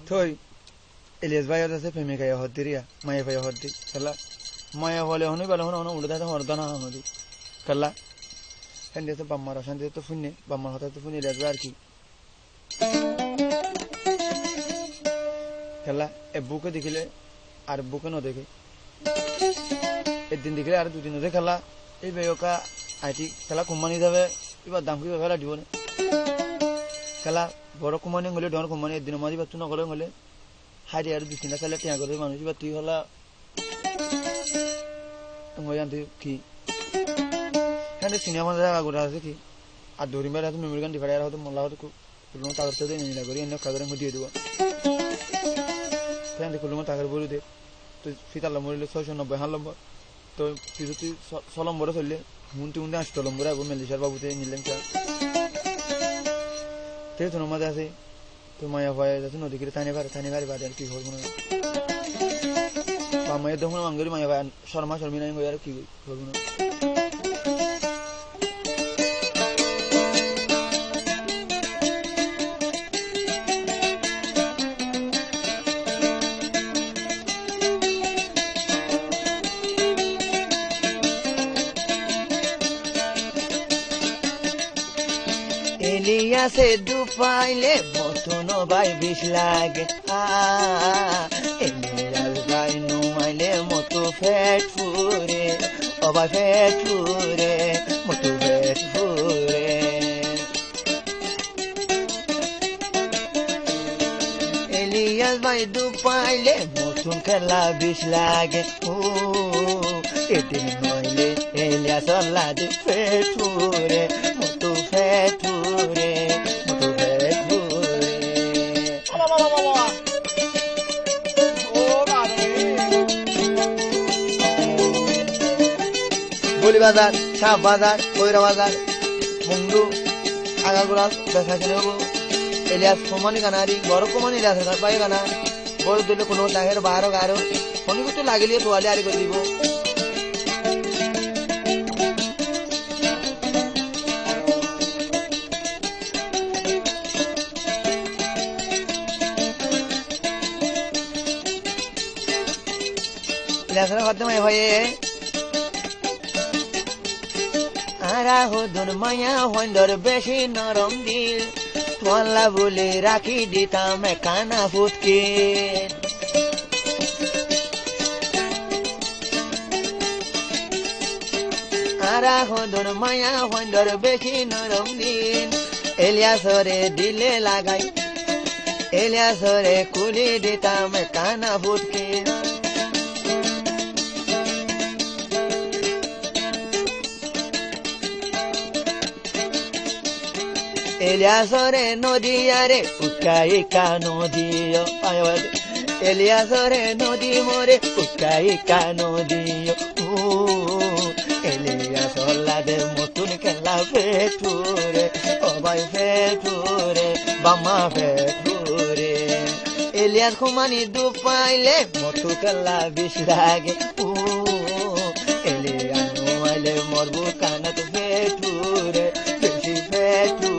থই এলিয়াস ভাই আছে প্রেমিকা হদ্দিরিয়া মায়া ভাই হদ্দি খেলা মায়া হলে হনুই বেলা হন উড়ে থাকে হরদানা হনদি খেলা শান্তি আছে বাম্মার অশান্তি তো শুনে বাম্মার হঠাৎ তো শুনে এলিয়াস ভাই আর কি খেলা এ বুকে দেখিলে আর বুকে ন দেখে একদিন দেখিলে আর দুদিন দেখে খেলা এই বেয়কা আইটি খেলা কোম্পানি যাবে এবার দাম কি খেলা দিব না খেলা বড় কোম্পানি হলে ডর কোম্পানি একদিন মাঝে বাচ্চু নগরে হলে হাইরে আর দুই তিনটা খেলে টিয়া করে মানুষ এবার তুই হলা তোমার জানতে কি এখানে সিনেমা জায়গা গোটা আছে কি আর দৌড়ি বেড়া হয়তো মেমোরি গান ডিফারে আর হয়তো মোল্লা হয়তো খুলুন তাদের সাথে নিয়ে করি এনে কাগরে দিয়ে দেবো সেখান খুলুন টাকার বলে দে তুই ফিতার মরিলে 690 হার নম্বর তো তুই যদি 6 নম্বরে চললে মুন্তি 8 নম্বরে আবু মেলিশার বাবুতে নিলেন ঠিক তো নমাজে আছে তো মায়া ভয় যাচ্ছে নদী করে থানে বাড়ি বাড়ি আর কি করবো না বা মায়ের দেখুন আঙ্গুরি মায়া ভাই শর্মা শর্মী নাই আর কি করবো না এলিয়াসে দুপাইলে মতন ভাই বিষ লাগে এলিয়াস ভাই নুমাইলে মতো ফেট ফুরে অবাই ফেট ফুরে মতো ফেট ফুরে এলিয়াস ভাই দুপাইলে মতন খেলা বিষ লাগে এদিন নইলে এলিয়াস লাদে ফেট ফুরে মতো ফেট ফুরে মতো ফেট ফুরে বলি বাজার সাপ বাজার কৈরা বাজার মুন্ডু আগাগোড়া দেখা কিনে এলিয়াস কমানি গানারি বড় কমানি এলিয়াস পাই গানা বড় দিলে কোনো টাকার বারো গারো কোনো কিছু লাগিলে তোয়ালে আরি করে দিব মায়া হইন্দর বেশি নরম দিল তোলা বলে রাখি দিতাম কানা ফুটকে আরাহদর মায়া হইন্দর বেশি নরম দিল এলিয়াসরে দিলে লাগাই এলিয়াসরে কুলি দিতাম কানা ফুটকে এলিয়াসরে নদী আরে উকাই কা নদীয় এলিয়াসরে নদী মরে উকাই কা নদীয় এলিয়াস লাদে মতুন খেলা ফেটুরে অবাই ফেটুরে বামা ফেটুরে এলিয়াস খুমানি দুপাইলে মতু খেলা বিষ লাগে এলিয়াস নোয়াইলে মরবু কানাত ফেটুরে বেশি ফেটুরে